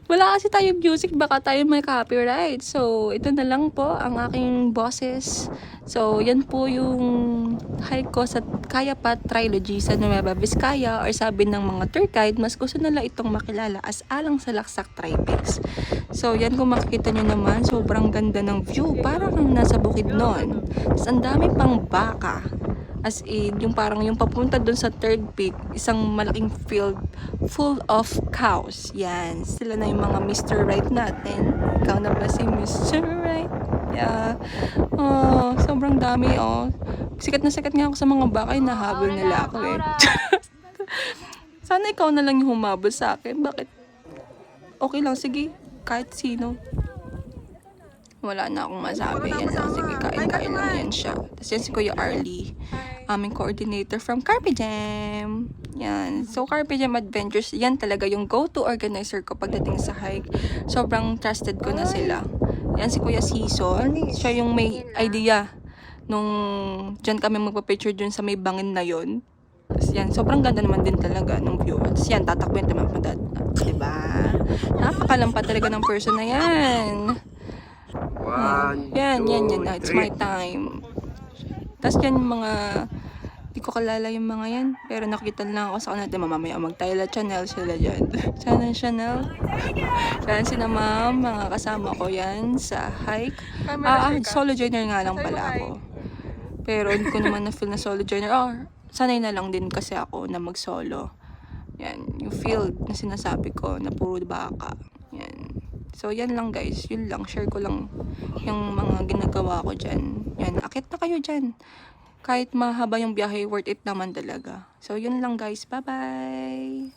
Wala kasi tayo music, baka tayo may copyright. So, ito na lang po ang aking boses. So, yan po yung hike ko sa Kayapat Trilogy sa Nueva Vizcaya, or sabi ng mga tour guide, mas gusto nila itong makilala as Alang Salaksak Tripex. So, yan kung makikita nyo naman, sobrang ganda ng view. Parang kang nasa Bukidnon. Tapos, ang dami pang baka. As in, yung parang yung papunta dun sa third peak, isang malaking field full of cows. Yan. Sila na yung mga Mr. Right natin. Ikaw na ba si Mr. Right? Yeah. Oh, sobrang dami, oh. Sikat nga ako sa mga baka, nahabol nila ako eh. Sana ikaw na lang yung humabol sa akin. Bakit? Okay lang, sige. Kahit sino. Wala na akong masabi. Yan lang. Sige, kain-kain lang yan siya. Tapos yan si Kuya Arlie, aming coordinator from Carpe Jam. Yan. So, Carpe Jam Adventures, yan talaga yung go-to organizer ko pagdating sa hike. Sobrang trusted ko na sila. Yan si Kuya Season. Siya yung may idea nung dyan kami magpa-picture dun sa may bangin na yon. Tapos yan, sobrang ganda naman din talaga ng view. Tapos yan, tatakbuhin naman pa dad. Diba? Napakalampa talaga ng person na yan. Yan. It's my time. Tapos yan yung mga, di ko kalala yung mga yan. Pero nakita lang ako sa kanila. Mamamaya mag-Tyla Channel sila dyan. Channel. Yan sila ma'am, mga kasama ko yan sa hike. Solo joiner nga lang pala ako. Pero hindi ko naman na-feel na solo joiner. Sanay na lang din kasi ako na mag-solo. Yan, yung field na sinasabi ko na puro baka. Yan. So, yan lang guys. Yun lang. Share ko lang yung mga ginagawa ko dyan. Yan. Akit na kayo dyan. Kahit mahaba yung biyahe, worth it naman talaga. So, yun lang guys. Bye-bye!